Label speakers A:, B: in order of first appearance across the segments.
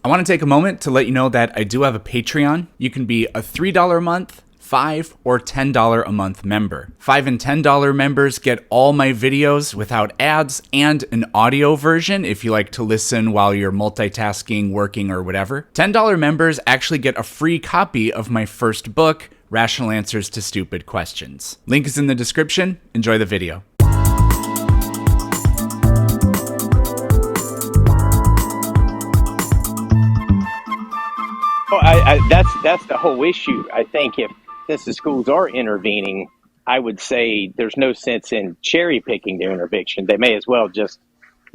A: I want to take a moment to let you know that I do have a Patreon. You can be a $3 a month, $5 or $10 a month member. $5 and $10 members get all my videos without ads and an audio version if you like to listen while you're multitasking, working, or whatever. $10 members actually get a free copy of my first book, Rational Answers to Stupid Questions. Link is in the description. Enjoy the video.
B: That's the whole issue. I think since the schools are intervening, I would say there's no sense in cherry picking their intervention. They may as well just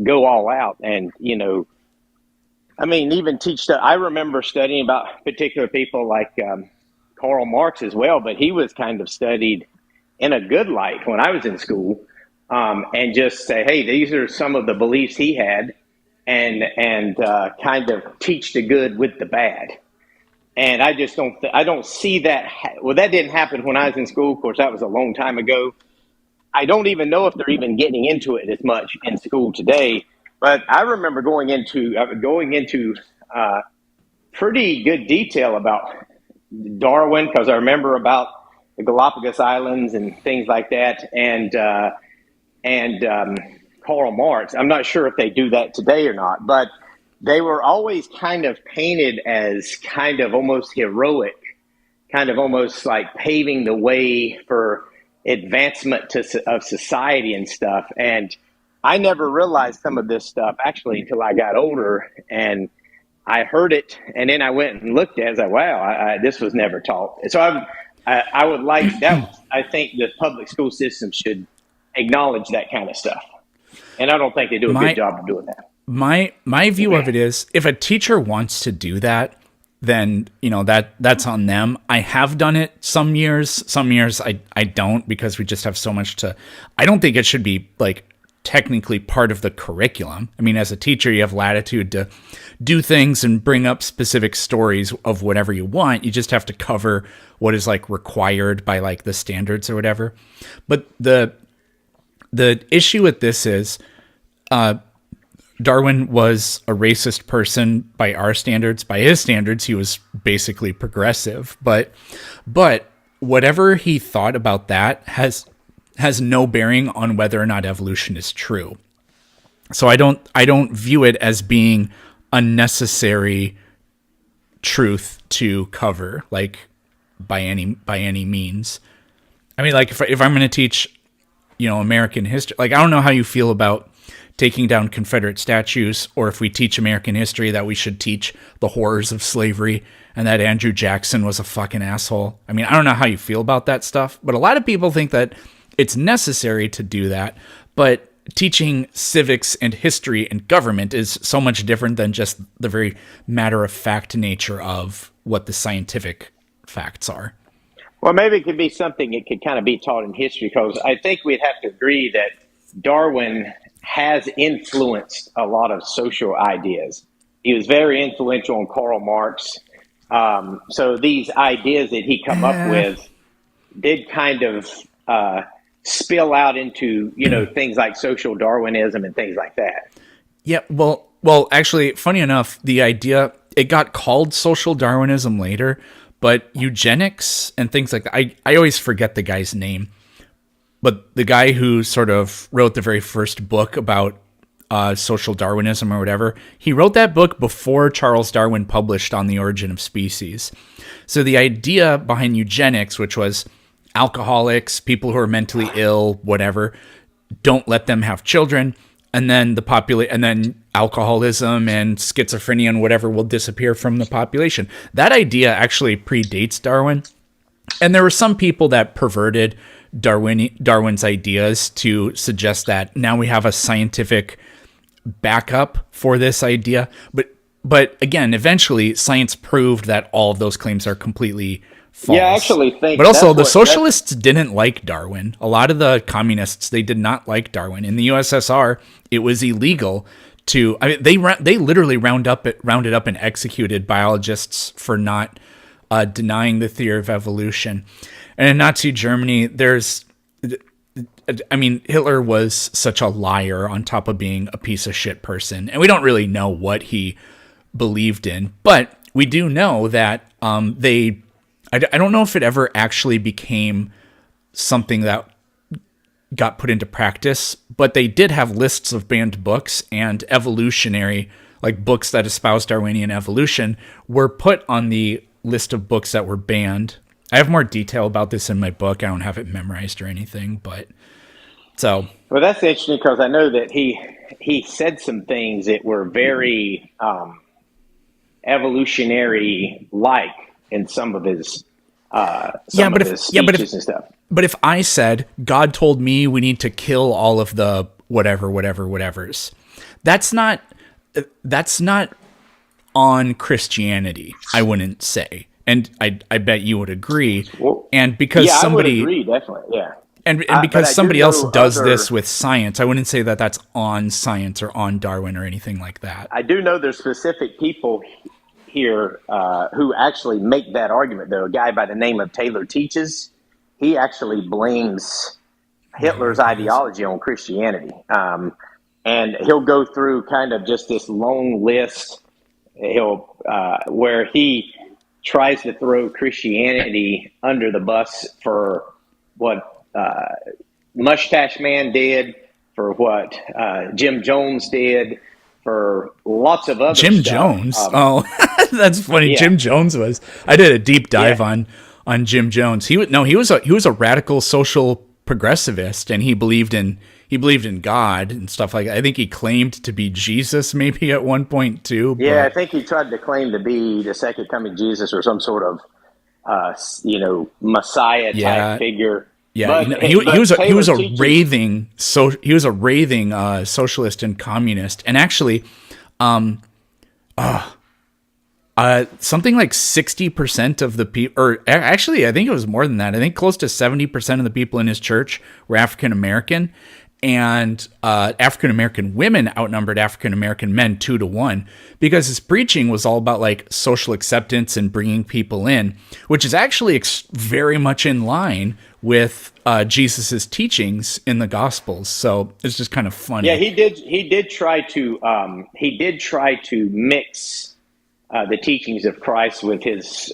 B: go all out and, even teach stuff. I remember studying about particular people like Karl Marx as well, but he was kind of studied in a good light when I was in school, and just say, hey, these are some of the beliefs he had, and kind of teach the good with the bad. And I just don't see that. Well, that didn't happen when I was in school. Of course, that was a long time ago. I don't even know if they're even getting into it as much in school today. But I remember going into pretty good detail about Darwin, because I remember about the Galapagos Islands and things like that, and Karl Marx. I'm not sure if they do that today or not, but they were always kind of painted as kind of almost heroic, kind of almost like paving the way for advancement of society and stuff. And I never realized some of this stuff actually until I got older, and I heard it, and then I went and looked at it. I was like, wow, this was never taught. So I would like that. I think the public school system should acknowledge that kind of stuff. And I don't think they do a good job of doing that.
A: My view of it is, if a teacher wants to do that, then that's on them. I have done it some years I don't, because we just have so much to. I don't think it should be like technically part of the curriculum. I mean, as a teacher, you have latitude to do things and bring up specific stories of whatever you want. You just have to cover what is like required by like the standards or whatever. But the issue with this is, Darwin was a racist person by our standards. By his standards, he was basically progressive. But whatever he thought about that has no bearing on whether or not evolution is true. So I don't view it as being a necessary truth to cover, like by any means. I mean, like if I'm going to teach, American history, like I don't know how you feel about taking down Confederate statues, or if we teach American history that we should teach the horrors of slavery and that Andrew Jackson was a fucking asshole. I mean, I don't know how you feel about that stuff, but a lot of people think that it's necessary to do that. But teaching civics and history and government is so much different than just the very matter-of-fact nature of what the scientific facts are.
B: Well, maybe it could be something that could kind of be taught in history, because I think we'd have to agree that Darwin has influenced a lot of social ideas. He was very influential on Karl Marx. So these ideas that he come up with did kind of spill out into, things like social Darwinism and things like that.
A: Yeah, well, actually, funny enough, the idea, it got called social Darwinism later, but eugenics and things like that, I always forget the guy's name. But the guy who sort of wrote the very first book about social Darwinism or whatever, he wrote that book before Charles Darwin published On the Origin of Species. So the idea behind eugenics, which was alcoholics, people who are mentally ill, whatever, don't let them have children, and then and then alcoholism and schizophrenia and whatever will disappear from the population. That idea actually predates Darwin, and there were some people that perverted Darwin's ideas to suggest that now we have a scientific backup for this idea. But again, eventually science proved that all of those claims are completely false.
B: Yeah, I actually think.
A: But also, the socialists didn't like Darwin. A lot of the communists, they did not like Darwin. In the USSR, it was illegal to. I mean, they literally rounded up and executed biologists for not denying the theory of evolution. And in Nazi Germany, Hitler was such a liar on top of being a piece of shit person. And we don't really know what he believed in. But we do know that I don't know if it ever actually became something that got put into practice, but they did have lists of banned books, and evolutionary, like books that espouse Darwinian evolution, were put on the list of books that were banned. I have more detail about this in my book. I don't have it memorized or anything, but so.
B: Well, that's interesting because I know that he said some things that were very evolutionary like in some of his speeches and stuff.
A: But if I said God told me we need to kill all of the whatevers, that's not on Christianity, I wouldn't say. And I bet you would agree.
B: Well,
A: and because
B: I would
A: somebody
B: agree, definitely, yeah.
A: And because somebody else does this with science, I wouldn't say that that's on science or on Darwin or anything like that.
B: I do know there's specific people here who actually make that argument, though. A guy by the name of Taylor Teaches, he actually blames Hitler's ideology on Christianity. And he'll go through kind of just this long list where he tries to throw Christianity under the bus for what Mustache Man did, for what Jim Jones did, for lots of other
A: Jim
B: stuff.
A: Jones. That's funny. Yeah. Jim Jones was. I did a deep dive on Jim Jones. He was a radical social progressivist, and he believed in God and stuff like that. I think he claimed to be Jesus maybe at one point too.
B: Yeah, I think he tried to claim to be the second coming Jesus or some sort of Messiah type figure.
A: Yeah,
B: but,
A: he was a raving socialist and communist, and actually, something like 60% of the people, or actually, I think it was more than that. I think close to 70% of the people in his church were African American, and African American women outnumbered African American men 2-1, because his preaching was all about like social acceptance and bringing people in, which is actually very much in line with Jesus's teachings in the Gospels. So it's just kind of funny.
B: Yeah, he did try to mix the teachings of Christ with his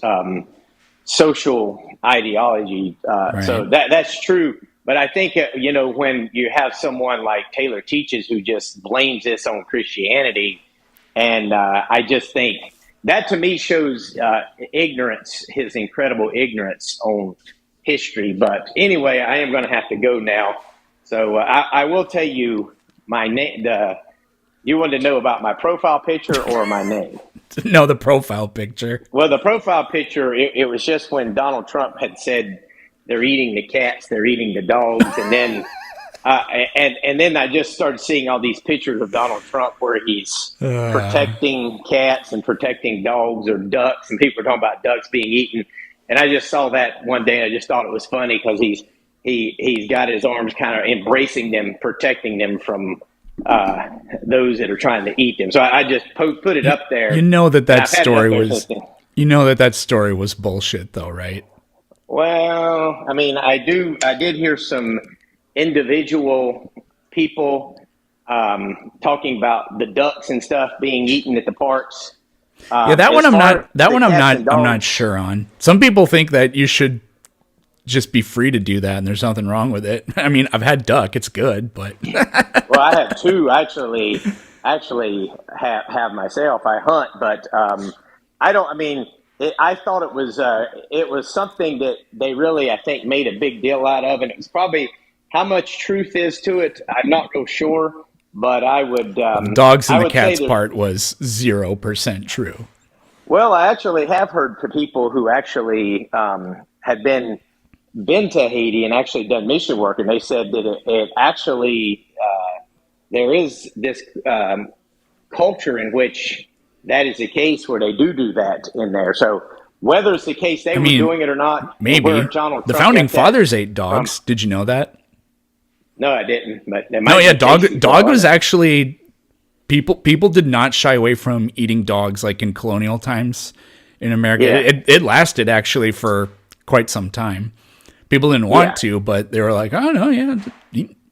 B: social ideology. Right. So that's true. But I think, when you have someone like Taylor Teaches who just blames this on Christianity, and I just think that to me shows ignorance, his incredible ignorance on history. But anyway, I am going to have to go now. So I will tell you my name. You want to know about my profile picture or my name?
A: No, the profile picture.
B: Well, the profile picture, it was just when Donald Trump had said, they're eating the cats, they're eating the dogs, and then and then I just started seeing all these pictures of Donald Trump where he's protecting cats and protecting dogs or ducks, and people are talking about ducks being eaten. And I just saw that one day, and I just thought it was funny because he's got his arms kind of embracing them, protecting them from those that are trying to eat them. So I just put it up there.
A: You know that story was bullshit, though, right?
B: Well, I mean, I did hear some individual people talking about the ducks and stuff being eaten at the parks.
A: I'm not sure on. Some people think that you should just be free to do that, and there's nothing wrong with it. I mean, I've had duck; it's good, but
B: well, I have two actually have myself. I hunt, but I don't. I mean. I thought it was something that they really, I think, made a big deal out of, and it was probably how much truth is to it. I'm not real sure, but I would.
A: Dogs and the cats part was 0% true.
B: Well, I actually have heard from people who actually had been to Haiti and actually done mission work, and they said that it actually there is this culture in which that is the case where they do that in there. So whether it's the case they were doing it or not,
A: maybe the founding fathers ate dogs. Did you know that?
B: No, I didn't. But
A: dog was actually people did not shy away from eating dogs like in colonial times in America. Yeah. It lasted actually for quite some time. People didn't want to, but they were like, oh no,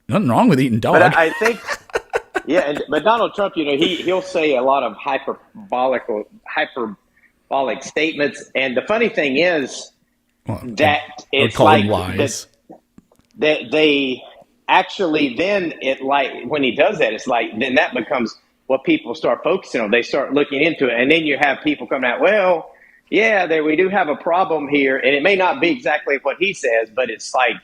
A: nothing wrong with eating dog.
B: But I think. Yeah, but Donald Trump, he'll say a lot of hyperbolic statements, and the funny thing is
A: Well,
B: that
A: I would
B: it's
A: call them
B: like that
A: lies.
B: they actually then it like when he does that, it's like then that becomes what people start focusing on. They start looking into it, and then you have people coming out, well, yeah, there we do have a problem here, and it may not be exactly what he says, but it's like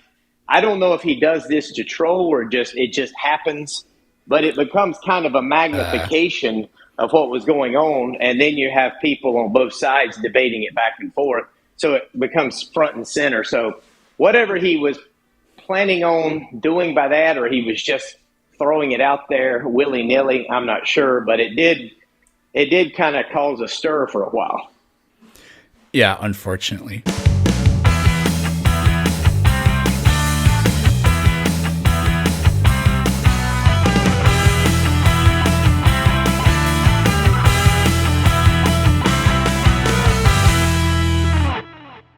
B: I don't know if he does this to troll or just it just happens, but it becomes kind of a magnification of what was going on, and then you have people on both sides debating it back and forth, so it becomes front and center. So whatever he was planning on doing by that, or he was just throwing it out there willy nilly, I'm not sure, but it did kind of cause a stir for a while.
A: Yeah, unfortunately.